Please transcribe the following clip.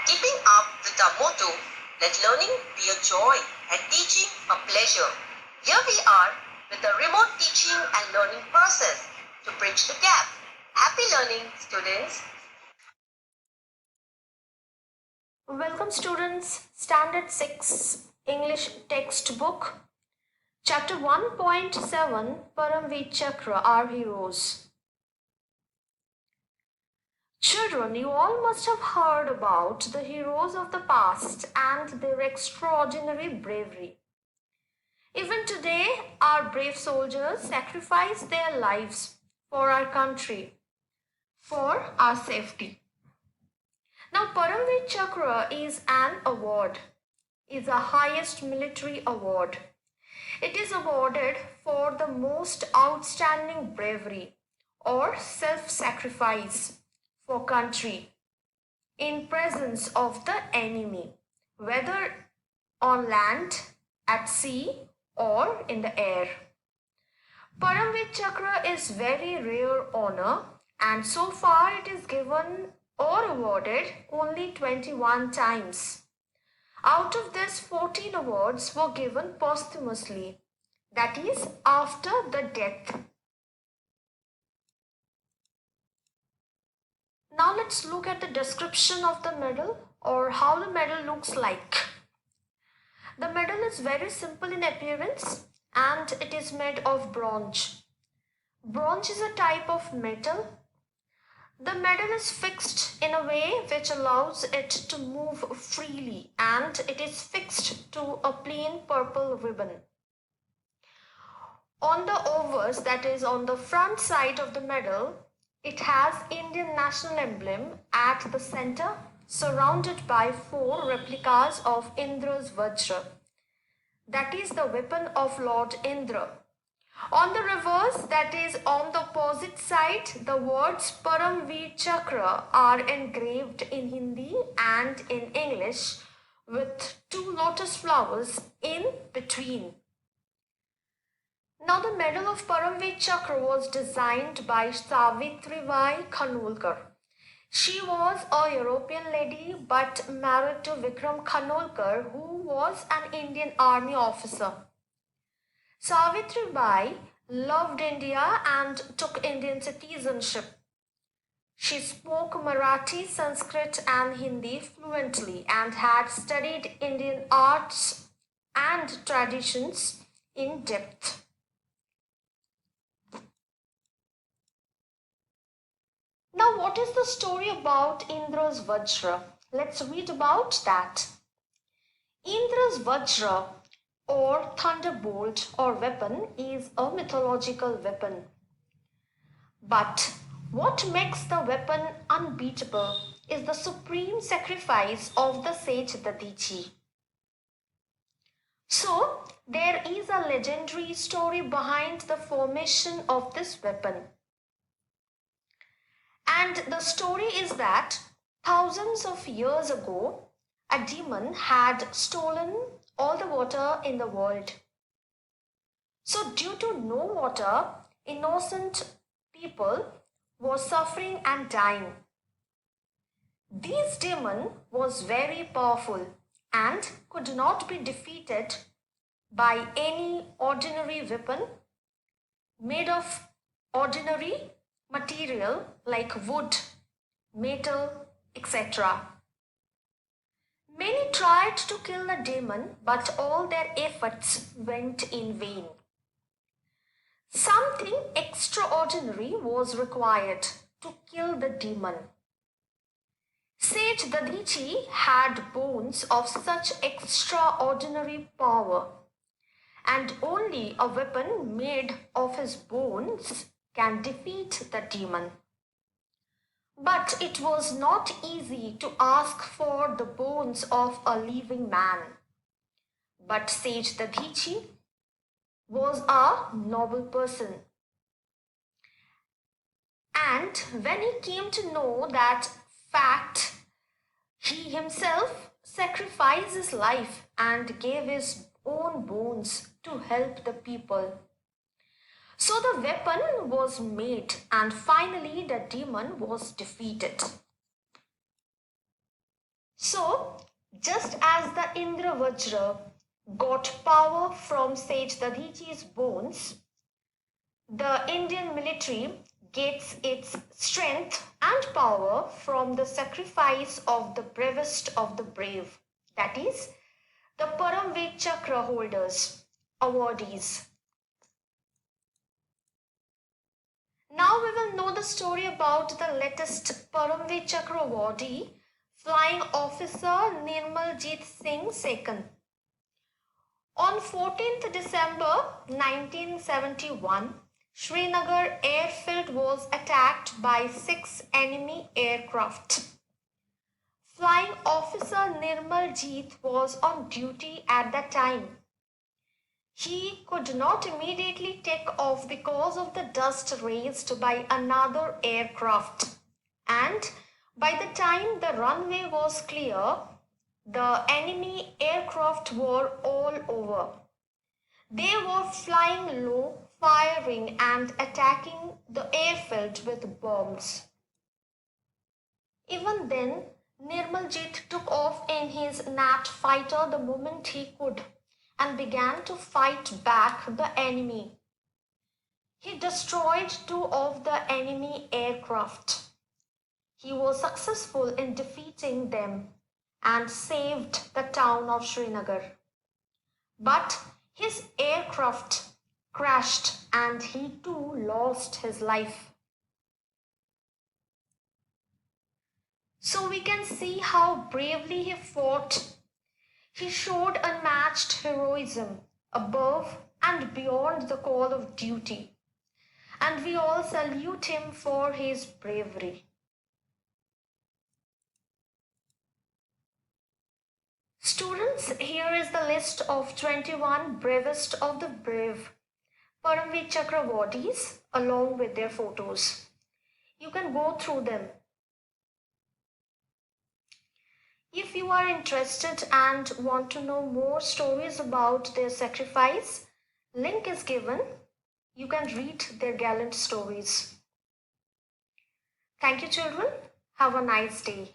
Keeping up with our motto, let learning be a joy and teaching a pleasure. Here we are with a remote teaching and learning process to bridge the gap. Happy learning, students. Welcome students, Standard 6 English textbook, Chapter 1.7 Paramveer Chakra, Our Heroes. Children, you all must have heard about the heroes of the past and their extraordinary bravery. Even today, our brave soldiers sacrifice their lives for our country, for our safety. Now, Paramveer Chakra is an award, is a highest military award. It is awarded for the most outstanding bravery or self-sacrifice for country in presence of the enemy, whether on land, at sea, or in the air. Paramveer Chakra is very rare honor, and so far it is given or awarded only 21 times. Out of this, 14 awards were given posthumously, that is, after the death. Now let's look at the description of the medal, or how the medal looks like. The medal is very simple in appearance and it is made of bronze. Bronze is a type of metal. The medal is fixed in a way which allows it to move freely, and it is fixed to a plain purple ribbon. On the obverse, that is on the front side of the medal, it has Indian national emblem at the center, surrounded by 4 replicas of Indra's Vajra. That is the weapon of Lord Indra. On the reverse, that is on the opposite side, the words Paramveer Chakra are engraved in Hindi and in English with 2 lotus flowers in between. Now the medal of Paramveer Chakra was designed by Savitribai Khanolkar. She was a European lady but married to Vikram Khanolkar, who was an Indian army officer. Savitribai loved India and took Indian citizenship. She spoke Marathi, Sanskrit and Hindi fluently and had studied Indian arts and traditions in depth. Now, what is the story about Indra's Vajra? Let's read about that. Indra's Vajra or thunderbolt or weapon is a mythological weapon. But what makes the weapon unbeatable is the supreme sacrifice of the sage Dadichi. So, there is a legendary story behind the formation of this weapon. And the story is that thousands of years ago, a demon had stolen all the water in the world. So due to no water, innocent people were suffering and dying. This demon was very powerful and could not be defeated by any ordinary weapon made of ordinary material like wood, metal, etc. Many tried to kill the demon, but all their efforts went in vain. Something extraordinary was required to kill the demon. Sage Dadichi had bones of such extraordinary power, and only a weapon made of his bones can defeat the demon. But it was not easy to ask for the bones of a living man. But Sage Dadichi was a noble person. And when he came to know that fact, he himself sacrificed his life and gave his own bones to help the people. So the weapon was made and finally the demon was defeated. So, just as the Indra Vajra got power from sage Dadichi's bones, the Indian military gets its strength and power from the sacrifice of the bravest of the brave, that is, the Paramveer Chakra holders, awardees. Now we will know the story about the latest Paramveer Chakra awardee, Flying Officer Nirmaljit Singh II. On 14th December 1971, Srinagar airfield was attacked by 6 enemy aircraft. Flying Officer Nirmaljit was on duty at that time. He could not immediately take off because of the dust raised by another aircraft, and by the time the runway was clear, the enemy aircraft were all over. They were flying low, firing and attacking the airfield with bombs. Even then, Nirmaljit took off in his Nat fighter the moment he could and began to fight back the enemy. He destroyed 2 of the enemy aircraft. He was successful in defeating them and saved the town of Srinagar. But his aircraft crashed and he too lost his life. So we can see how bravely he fought. He showed unmatched heroism above and beyond the call of duty, and we all salute him for his bravery. Students, here is the list of 21 bravest of the brave Paramveer Chakra awardees along with their photos. You can go through them. If you are interested and want to know more stories about their sacrifice, link is given. You can read their gallant stories. Thank you, children. Have a nice day.